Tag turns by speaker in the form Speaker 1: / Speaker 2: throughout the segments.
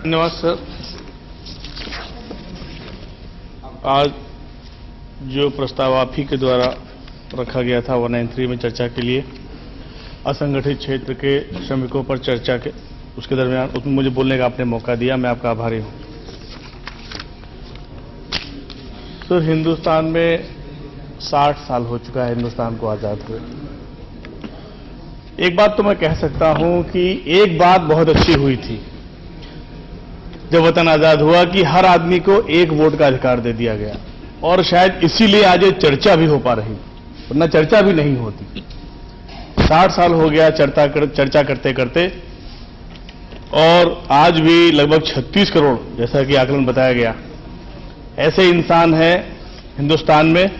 Speaker 1: धन्यवाद सर। आज जो प्रस्ताव आप ही के द्वारा रखा गया था 193 में चर्चा के लिए, असंगठित क्षेत्र के श्रमिकों पर चर्चा के, उसके दरमियान उसमें मुझे बोलने का आपने मौका दिया, मैं आपका आभारी हूं। सर, हिंदुस्तान में 60 साल हो चुका है हिंदुस्तान को आजाद हुए। एक बात तो मैं कह सकता हूं कि एक बात बहुत अच्छी हुई थी जब वतन आजाद हुआ कि हर आदमी को एक वोट का अधिकार दे दिया गया, और शायद इसीलिए आज ये चर्चा भी हो पा रही, वरना चर्चा भी नहीं होती। 60 साल हो गया चर्चा करते करते, और आज भी लगभग 36 करोड़ जैसा कि आकलन बताया गया ऐसे इंसान हैं हिंदुस्तान में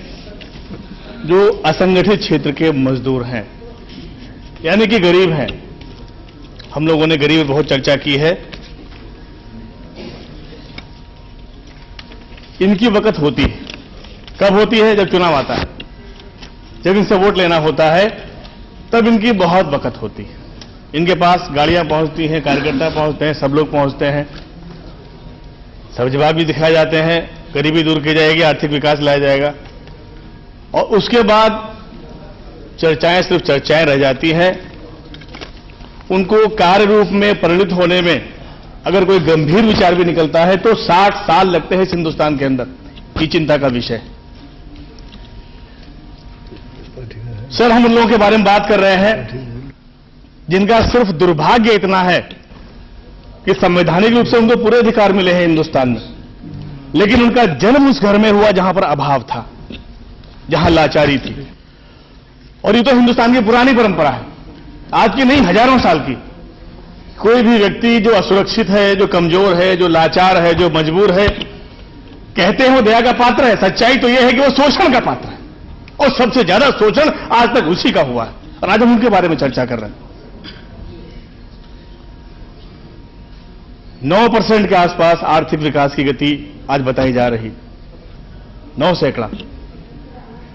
Speaker 1: जो असंगठित क्षेत्र के मजदूर हैं, यानी कि गरीब हैं। हम लोगों ने गरीब बहुत चर्चा की है। इनकी वक़्त होती है, कब होती है? जब चुनाव आता है, जब इनसे वोट लेना होता है, तब इनकी बहुत वक़्त होती है। इनके पास गाड़ियां पहुंचती हैं, कार्यकर्ता पहुंचते हैं, सब लोग पहुंचते हैं, सब जवाब भी दिखाए जाते हैं, गरीबी दूर की जाएगी, आर्थिक विकास लाया जाएगा, और उसके बाद चर्चाएं सिर्फ चर्चाएं रह जाती हैं। उनको कार्य रूप में परिणित होने में अगर कोई गंभीर विचार भी निकलता है तो 60 साल लगते हैं इस हिंदुस्तान के अंदर। ये चिंता का विषय। सर, हम उन लोगों के बारे में बात कर रहे हैं जिनका सिर्फ दुर्भाग्य इतना है कि संवैधानिक रूप से उनको पूरे अधिकार मिले हैं हिंदुस्तान में, लेकिन उनका जन्म उस घर में हुआ जहां पर अभाव था, जहां लाचारी थी। और ये तो हिंदुस्तान की पुरानी परंपरा है, आज की नहीं, हजारों साल की। कोई भी व्यक्ति जो असुरक्षित है, जो कमजोर है, जो लाचार है, जो मजबूर है, कहते हैं वो दया का पात्र है। सच्चाई तो यह है कि वो शोषण का पात्र है, और सबसे ज्यादा शोषण आज तक उसी का हुआ है, और आज हम उनके बारे में चर्चा कर रहे हैं। 9% के आसपास आर्थिक विकास की गति आज बताई जा रही, 9 सैकड़ा,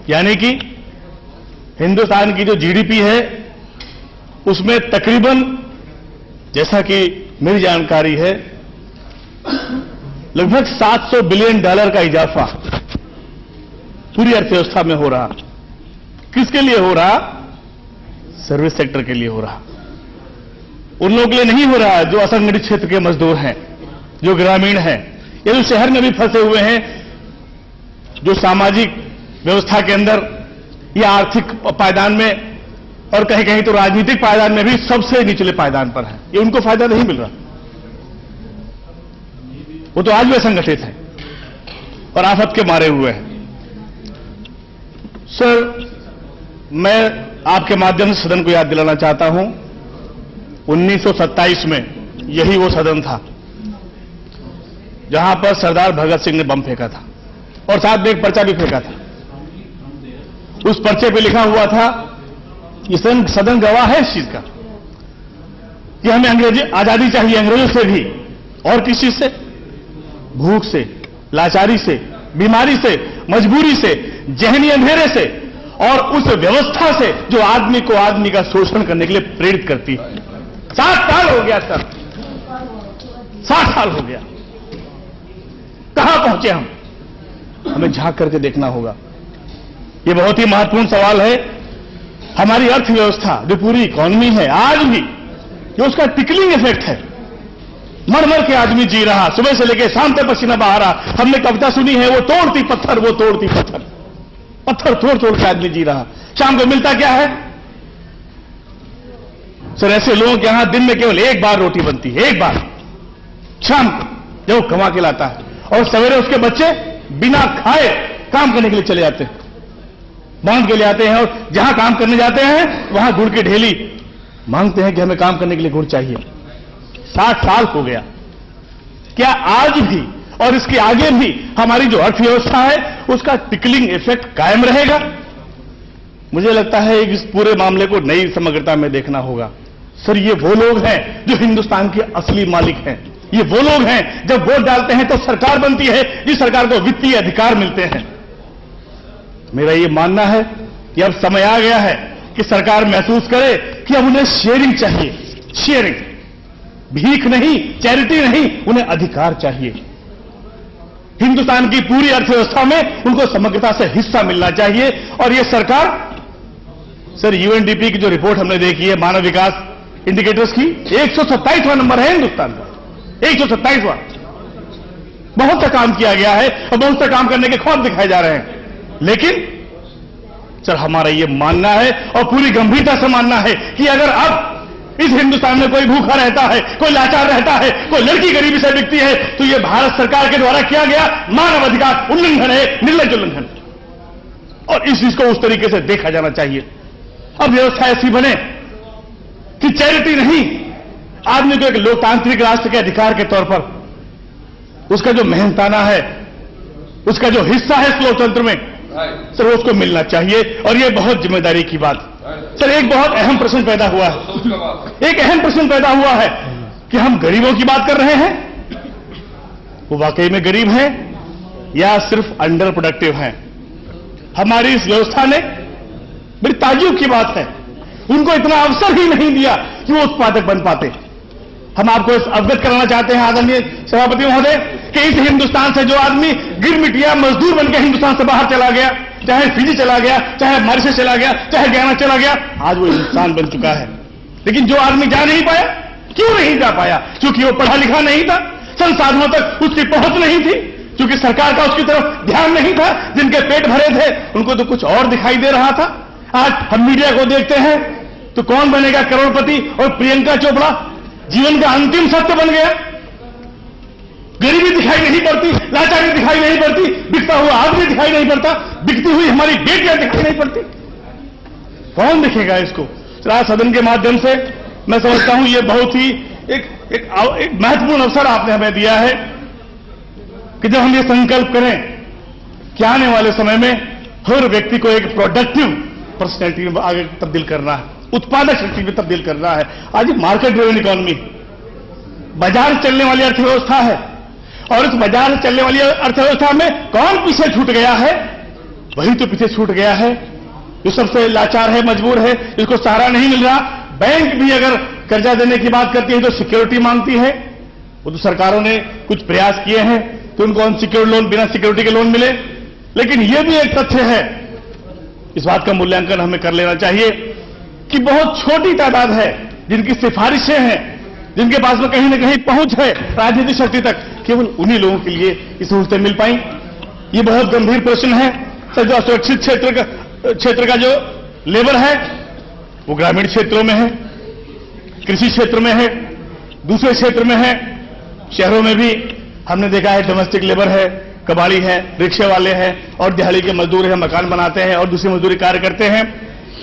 Speaker 1: यानी कि हिंदुस्तान की जो जीडीपी है उसमें तकरीबन, जैसा कि मेरी जानकारी है, लगभग $700 बिलियन का इजाफा पूरी अर्थव्यवस्था में हो रहा। किसके लिए हो रहा? सर्विस सेक्टर के लिए हो रहा। उन लोगों के लिए नहीं हो रहा जो असंगठित क्षेत्र के मजदूर हैं, जो ग्रामीण हैं, या जो शहर में भी फंसे हुए हैं, जो सामाजिक व्यवस्था के अंदर या आर्थिक पायदान में और कहीं कहीं तो राजनीतिक पायदान में भी सबसे निचले पायदान पर है। ये उनको फायदा नहीं मिल रहा। वो तो आज भी असंगठित है और आफत के मारे हुए हैं। सर, मैं आपके माध्यम से सदन को याद दिलाना चाहता हूं, 1927 में यही वो सदन था जहां पर सरदार भगत सिंह ने बम फेंका था, और साथ में एक पर्चा भी फेंका था। उस पर्चे पे लिखा हुआ था, ये सदन गवाह है इस चीज का कि हमें आजादी चाहिए अंग्रेजों से भी, और किस चीज से? भूख से, लाचारी से, बीमारी से, मजबूरी से, जहनी अंधेरे से, और उस व्यवस्था से जो आदमी को आदमी का शोषण करने के लिए प्रेरित करती है। 60 साल हो गया सर, 60 साल हो गया। कहां पहुंचे हम? हमें झांक करके देखना होगा। यह बहुत ही महत्वपूर्ण सवाल है। हमारी अर्थव्यवस्था जो पूरी इकोनॉमी है आज भी, जो उसका टिकलिंग इफेक्ट है, मर मर के आदमी जी रहा, सुबह से लेकर शाम तक पसीना बहा रहा। हमने कविता सुनी है, वो तोड़ती पत्थर, वो तोड़ती पत्थर, पत्थर तोड़ तोड़ के आदमी जी रहा। शाम को मिलता क्या है सर? ऐसे लोगों के यहां दिन में केवल एक बार रोटी बनती है, एक बार शाम को, जो कमा के लाता है, और सवेरे उसके बच्चे बिना खाए काम करने के लिए चले जाते हैं, बांध के ले आते हैं, और जहां काम करने जाते हैं वहां गुड़ की ढेली मांगते हैं कि हमें काम करने के लिए गुड़ चाहिए। 60 साल हो गया। क्या आज भी और इसके आगे भी हमारी जो अर्थव्यवस्था है उसका टिकलिंग इफेक्ट कायम रहेगा? मुझे लगता है कि इस पूरे मामले को नई समग्रता में देखना होगा। सर, ये वो लोग हैं जो हिंदुस्तान के असली मालिक हैं। ये वो लोग हैं जब वोट डालते हैं तो सरकार बनती है, जिस सरकार को वित्तीय अधिकार मिलते हैं। मेरा ये मानना है कि अब समय आ गया है कि सरकार महसूस करे कि अब उन्हें शेयरिंग चाहिए, शेयरिंग। भीख नहीं, चैरिटी नहीं, उन्हें अधिकार चाहिए। हिंदुस्तान की पूरी अर्थव्यवस्था में उनको समग्रता से हिस्सा मिलना चाहिए। और यह सरकार, सर यूएनडीपी की जो रिपोर्ट हमने देखी है मानव विकास इंडिकेटर्स की, 127वां नंबर है हिंदुस्तान का, 127वां। बहुत सा काम किया गया है और बहुत सा काम करने के ख्वाब दिखाए जा रहे हैं। लेकिन सर हमारा यह मानना है और पूरी गंभीरता से मानना है कि अगर अब इस हिंदुस्तान में कोई भूखा रहता है, कोई लाचार रहता है, कोई लड़की गरीबी से बिकती है, तो यह भारत सरकार के द्वारा किया गया मानवाधिकार उल्लंघन है, निर्लज्ज उल्लंघन। और इस चीज को उस तरीके से देखा जाना चाहिए। अब व्यवस्था ऐसी बने कि चैरिटी नहीं, आदमी को एक लोकतांत्रिक राष्ट्र के अधिकार के तौर पर उसका जो मेहनताना है, उसका जो हिस्सा है इस लोकतंत्र में, सर वो उसको मिलना चाहिए। और यह बहुत जिम्मेदारी की बात। सर एक बहुत अहम प्रश्न पैदा हुआ है, एक अहम प्रश्न पैदा हुआ है कि हम गरीबों की बात कर रहे हैं, वो वाकई में गरीब हैं या सिर्फ अंडर प्रोडक्टिव हैं। हमारी इस व्यवस्था ने, बड़ी ताज्जुब की बात है, उनको इतना अवसर ही नहीं दिया कि वो उत्पादक बन पाते। हम आपको इस अवगत कराना चाहते हैं आदरणीय सभापति महोदय कि इस हिंदुस्तान से जो आदमी गिरमिटिया मजदूर बनकर हिंदुस्तान से बाहर चला गया, चाहे फिजी चला गया, चाहे मॉरिशस चला गया, चाहे गयाना चला गया, आज वो इंसान बन चुका है। लेकिन जो आदमी जा नहीं पाया, क्यों नहीं जा पाया? क्योंकि वो पढ़ा लिखा नहीं था, संसाधनों तक उसकी पहुंच नहीं थी, क्योंकि सरकार का उसकी तरफ ध्यान नहीं था। जिनके पेट भरे थे उनको तो कुछ और दिखाई दे रहा था। आज हम मीडिया को देखते हैं तो कौन बनेगा करोड़पति और प्रियंका चोपड़ा जीवन का अंतिम सत्य बन गया। गरीबी दिखाई नहीं पड़ती, लाचारी दिखाई नहीं पड़ती, बिकता हुआ आदमी दिखाई नहीं पड़ता, बिकती हुई हमारी बेटियां दिखाई नहीं पड़ती। कौन दिखेगा इसको? आज सदन के माध्यम से मैं समझता हूं यह बहुत ही एक महत्वपूर्ण अवसर आपने हमें दिया है कि जब हम ये संकल्प करें कि आने वाले समय में हर व्यक्ति को एक प्रोडक्टिव पर्सनैलिटी में आगे तब्दील करना है, उत्पादक शक्ति में तब्दील करना है। आज मार्केट ड्रिवन इकोनॉमी, बाजार से चलने वाली अर्थव्यवस्था है, और इस बाजार से चलने वाली अर्थव्यवस्था में कौन पीछे छूट गया है? वही तो पीछे छूट गया है जो सबसे लाचार है, मजबूर है, जिसको सहारा नहीं मिल रहा। बैंक भी अगर कर्जा देने की बात करती है तो सिक्योरिटी मांगती है। वो तो सरकारों ने कुछ प्रयास किए हैं तो उनको अनसिक्योर्ड लोन, बिना सिक्योरिटी के लोन मिले। लेकिन यह भी एक तथ्य है, इस बात का मूल्यांकन हमें कर लेना चाहिए कि बहुत छोटी तादाद है जिनकी सिफारिशें हैं, जिनके पास में कहीं ना कहीं पहुंच है राजनीतिक शक्ति तक, केवल उन्हीं लोगों के लिए ये सहूलतें मिल पाई। ये बहुत गंभीर प्रश्न है। सर जो असुरक्षित क्षेत्र का जो लेबर है वो ग्रामीण क्षेत्रों में है, कृषि क्षेत्र में है, दूसरे क्षेत्र में है, शहरों में भी हमने देखा है डोमेस्टिक लेबर है, कबाड़ी है, रिक्शे वाले हैं और दिहाड़ी के मजदूर हैं, मकान बनाते हैं और दूसरी मजदूरी कार्य करते हैं।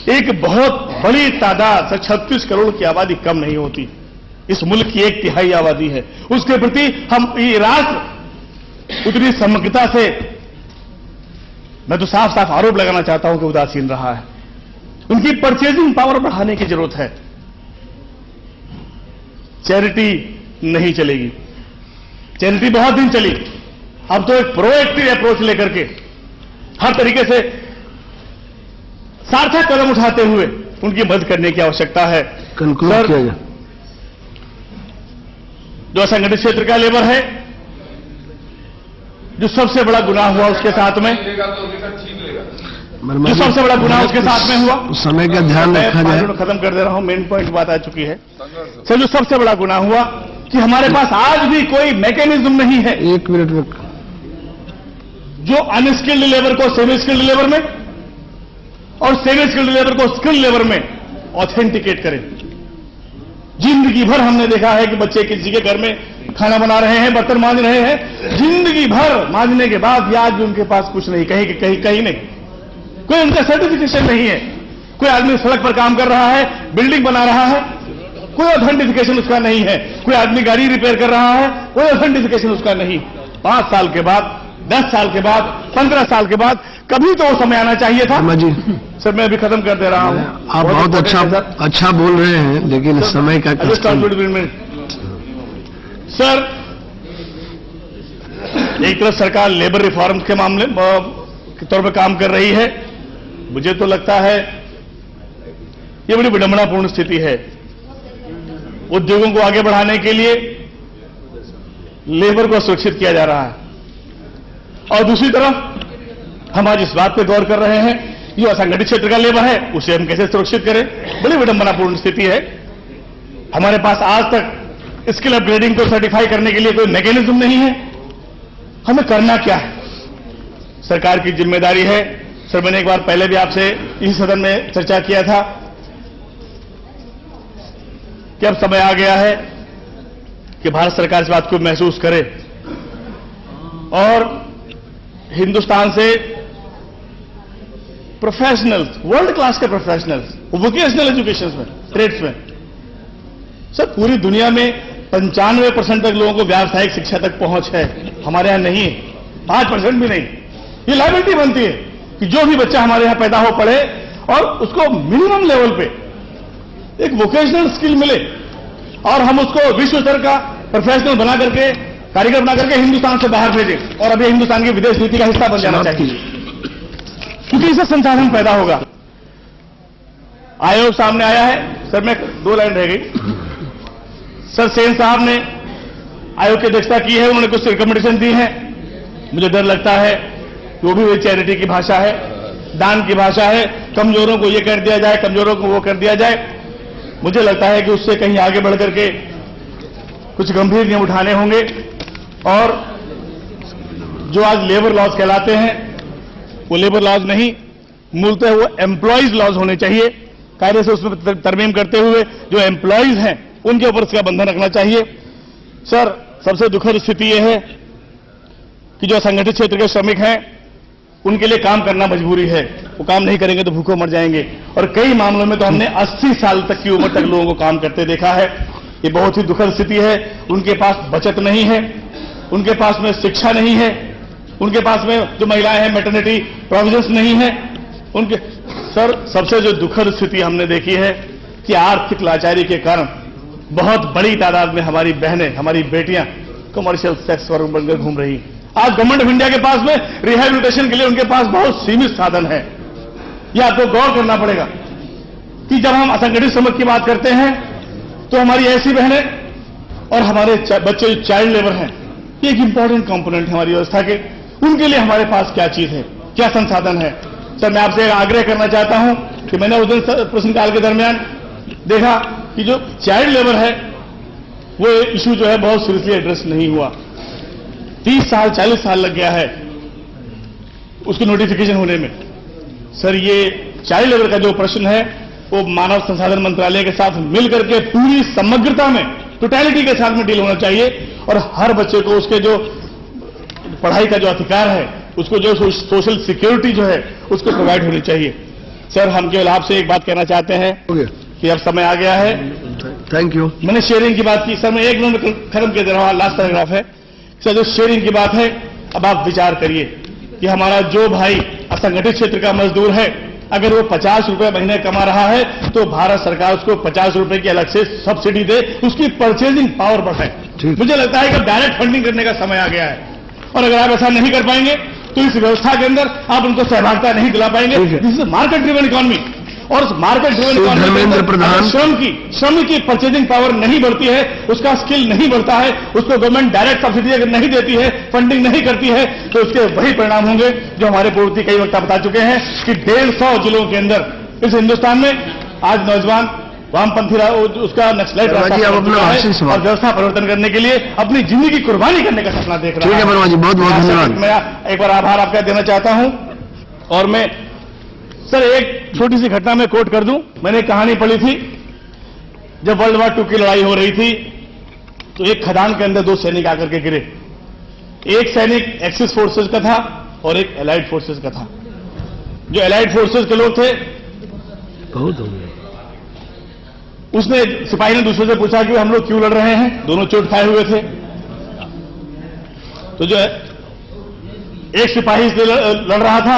Speaker 1: एक बहुत बड़ी तादाद से 36 करोड़ की आबादी कम नहीं होती। इस मुल्क की 1/3 आबादी है, उसके प्रति हम ये राष्ट्र उतनी समग्रता से, मैं तो साफ साफ आरोप लगाना चाहता हूं कि उदासीन रहा है। उनकी परचेजिंग पावर बढ़ाने की जरूरत है। चैरिटी नहीं चलेगी, चैरिटी बहुत दिन चली, अब तो एक प्रोएक्टिव अप्रोच लेकर के हर तरीके से सार्थक कदम उठाते हुए उनकी मदद करने की आवश्यकता है। सर जो असंगठित क्षेत्र का लेबर है, जो सबसे बड़ा गुनाह हुआ उसके साथ में, जो सबसे बड़ा गुनाह उसके साथ में हुआ,
Speaker 2: समय का ध्यान रखा जाए।
Speaker 1: खत्म कर दे रहा हूं, मेन पॉइंट बात आ चुकी है। सर जो सबसे बड़ा गुनाह हुआ कि हमारे पास आज भी कोई मैकेनिज्म नहीं है।
Speaker 2: 1 मिनट में
Speaker 1: जो अनस्किल्ड लेबर को सेमी स्किल्ड लेबर में और सेमी स्किल्ड लेबर को स्किल्ड लेबर में ऑथेंटिकेट करें। जिंदगी भर हमने देखा है कि बच्चे किसी के घर में खाना बना रहे हैं, बर्तन मांज रहे हैं, जिंदगी भर मांजने के बाद भी आज भी उनके पास कुछ नहीं, कहीं नहीं, कोई उनका सर्टिफिकेशन नहीं है। कोई आदमी सड़क पर काम कर रहा है, बिल्डिंग बना रहा है, कोई ऑथेंटिफिकेशन उसका नहीं है। कोई आदमी गाड़ी रिपेयर कर रहा है, कोई ऑथेंटिफिकेशन उसका नहीं। 5 साल के बाद, 10 साल के बाद, 15 साल के बाद कभी तो वो समय आना चाहिए था।
Speaker 2: जी
Speaker 1: सर मैं अभी खत्म कर दे रहा हूं।
Speaker 2: आप बहुत अच्छा बोल रहे हैं, लेकिन समय का
Speaker 1: सर एक तरफ सरकार लेबर रिफॉर्म के मामले के तौर पर काम कर रही है। मुझे तो लगता है ये बड़ी विडंबनापूर्ण स्थिति है। उद्योगों को आगे बढ़ाने के लिए लेबर को सुरक्षित किया जा रहा है, और दूसरी तरफ हम आज इस बात पर गौर कर रहे हैं जो असंगठित क्षेत्र का लेबर है उसे हम कैसे सुरक्षित करें। बड़ी विडंबनापूर्ण स्थिति है। हमारे पास आज तक स्किल अपग्रेडिंग को सर्टिफाई करने के लिए कोई मैकेनिज्म नहीं है। हमें करना क्या है? सरकार की जिम्मेदारी है। सर, मैंने एक बार पहले भी आपसे इसी सदन में चर्चा किया था कि अब समय आ गया है कि भारत सरकार इस बात को महसूस करे और हिंदुस्तान से प्रोफेशनल्स, वर्ल्ड क्लास के प्रोफेशनल्स, वोकेशनल एजुकेशन में, ट्रेड्स में, सर पूरी दुनिया में 95% तक लोगों को व्यावसायिक शिक्षा तक पहुंच है, हमारे यहां नहीं है, 5% भी नहीं। ये लायबिलिटी बनती है कि जो भी बच्चा हमारे यहां पैदा हो पढ़े और उसको मिनिमम लेवल पे एक वोकेशनल स्किल मिले और हम उसको विश्व स्तर का प्रोफेशनल बना करके, कारीगर बना करके हिंदुस्तान से बाहर भेजें और अभी हिंदुस्तान की विदेश नीति का हिस्सा बन जाना चाहिए, क्योंकि इससे संसाधन पैदा होगा। आयोग सामने आया है। सर, मैं 2 लाइन रह गई। सर, सेन साहब ने आयोग की अध्यक्षता की है, उन्होंने कुछ रिकमेंडेशन दी है। मुझे डर लगता है कि वो भी चैरिटी की भाषा है, दान की भाषा है। कमजोरों को ये कर दिया जाए, कमजोरों को वो कर दिया जाए। मुझे लगता है कि उससे कहीं आगे बढ़ करके कुछ गंभीर नियम उठाने होंगे और जो आज लेबर लॉज कहलाते हैं वो लेबर लॉज नहीं, मूलतः वो एम्प्लॉयज लॉज होने चाहिए। कायदे से उसमें तरमीम करते हुए जो एम्प्लॉयज हैं उनके ऊपर इसका बंधन रखना चाहिए। सर, सबसे दुखद स्थिति यह है कि जो असंगठित क्षेत्र के श्रमिक हैं उनके लिए काम करना मजबूरी है। वो काम नहीं करेंगे तो भूखों मर जाएंगे, और कई मामलों में तो हमने 80 साल तक की उम्र तक लोगों को काम करते देखा है। ये बहुत ही दुखद स्थिति है। उनके पास बचत नहीं है, उनके पास में शिक्षा नहीं है, उनके पास में जो महिलाएं हैं मैटरनिटी प्रोविजंस नहीं है उनके। सर, सबसे जो दुखद स्थिति हमने देखी है कि आर्थिक लाचारी के कारण बहुत बड़ी तादाद में हमारी बहनें, हमारी बेटियां कमर्शियल सेक्स वर्कर बनकर घूम रही। आज गवर्नमेंट ऑफ इंडिया के पास में रिहैबिलिटेशन के लिए उनके पास बहुत सीमित साधन है। यह आपको गौर करना पड़ेगा कि जब हम असंगठित श्रमिक की बात करते हैं तो हमारी ऐसी बहनें और हमारे बच्चे जो चाइल्ड लेबर हैं, ये एक इंपॉर्टेंट कंपोनेंट है हमारी व्यवस्था के। उनके लिए हमारे पास क्या चीज है, क्या संसाधन है? सर, मैं आपसे आग्रह करना चाहता हूं कि मैंने उस दिन प्रश्नकाल के दरमियान देखा कि जो चाइल्ड लेबर है वो इशू जो है बहुत सीरियसली एड्रेस नहीं हुआ। 30 साल 40 साल लग गया है उसकी नोटिफिकेशन होने में। सर, ये चाइल्ड लेबर का जो प्रश्न है वो मानव संसाधन मंत्रालय के साथ मिलकर के पूरी समग्रता में, टोटलिटी के साथ में डील होना चाहिए और हर बच्चे को उसके जो पढ़ाई का जो अधिकार है, उसको जो सोशल सिक्योरिटी जो है उसको प्रोवाइड होनी चाहिए। सर, हम केवल आपसे एक बात कहना चाहते हैं कि अब समय आ गया है।
Speaker 2: Thank you.
Speaker 1: मैंने शेयरिंग की बात की। सर, मैं 1 मिनट खत्म कर दे रहा हूं, लास्ट पैराग्राफ है। सर, जो शेयरिंग की बात है, अब आप विचार करिए कि हमारा जो भाई असंगठित क्षेत्र का मजदूर है, अगर वो 50 रुपए महीने कमा रहा है तो भारत सरकार उसको 50 रुपए की अलग से सब्सिडी दे, उसकी परचेजिंग पावर बढ़ाए। मुझे लगता है कि डायरेक्ट फंडिंग करने का समय आ गया है, और अगर आप ऐसा नहीं कर पाएंगे तो इस व्यवस्था के अंदर आप उनको सहभागिता नहीं दिला पाएंगे। This is market driven economy, और मार्केट ड्रिवन इकोनॉमी श्रमिक की परचेजिंग पावर नहीं बढ़ती है, उसका स्किल नहीं बढ़ता है, उसको गवर्नमेंट डायरेक्ट सब्सिडी अगर नहीं देती है, फंडिंग नहीं करती है, तो उसके वही परिणाम होंगे जो हमारे पूर्ववर्ती कई वक्त बता चुके हैं कि 150 जिलों के अंदर इस हिंदुस्तान में आज नौजवान वामपंथी उसका नक्सलाइट रास्ता और व्यवस्था परिवर्तन करने के लिए अपनी जिंदगी कुर्बानी करने का सपना देख रहा है।
Speaker 2: ठीक है वर्मा जी, बहुत बहुत धन्यवाद।
Speaker 1: मैं एक बार आभार आपका देना चाहता हूं, और मैं सर एक छोटी सी घटना में कोट कर दूं। मैंने एक कहानी पढ़ी थी, जब वर्ल्ड वॉर 2 की लड़ाई हो रही थी तो एक खदान के अंदर 2 सैनिक आकर के गिरे। एक सैनिक एक्सिस फोर्सेस का था और एक एलाइड फोर्सेस का था। जो एलाइड फोर्सेस के लोग थे,
Speaker 2: बहुत हो गया।
Speaker 1: उसने सिपाही ने दूसरे से पूछा कि हम लोग क्यों लड़ रहे हैं, दोनों चोट खाए हुए थे। तो जो एक सिपाही इसलिए लड़ रहा था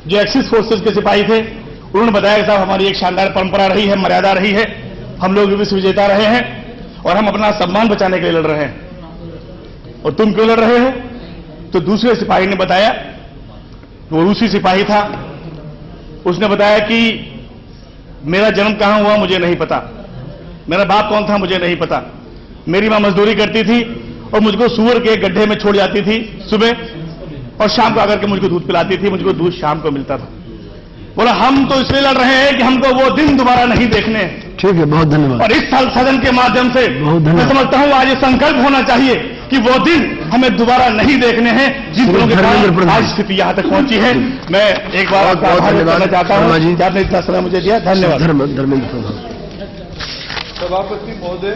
Speaker 1: जो एक्सिस फोर्सेस के सिपाही थे, उन्होंने बताया कि साहब हमारी एक शानदार परंपरा रही है, मर्यादा रही है, हम लोग विश्व विजेता रहे हैं और हम अपना सम्मान बचाने के लिए लड़ रहे हैं, और तुम क्यों लड़ रहे हो? तो दूसरे सिपाही ने बताया, वो रूसी सिपाही था, उसने बताया कि मेरा जन्म कहां हुआ मुझे नहीं पता, मेरा बाप कौन था मुझे नहीं पता। मेरी मां मजदूरी करती थी और मुझको सूअर के गड्ढे में छोड़ जाती थी सुबह और शाम को आकर के मुझको दूध पिलाती थी। मुझको दूध शाम को मिलता था। बोला हम तो इसलिए लड़ रहे हैं कि हमको वो दिन दोबारा नहीं देखने हैं।
Speaker 2: ठीक है, बहुत धन्यवाद।
Speaker 1: और इस साल सदन के माध्यम से
Speaker 2: बहुत धन्यवाद।
Speaker 1: मैं समझता हूं आज ये संकल्प होना चाहिए कि वो दिन हमें दोबारा नहीं देखने हैं जिन दिनों के कारण आज स्थिति यहां तक पहुंची है। मैं एक बार आपका आभार व्यक्त करना चाहता हूं कि आपने इतना समय मुझे दिया। धन्यवाद।
Speaker 2: धर्मेंद्र प्रधान।
Speaker 3: सभापति महोदय,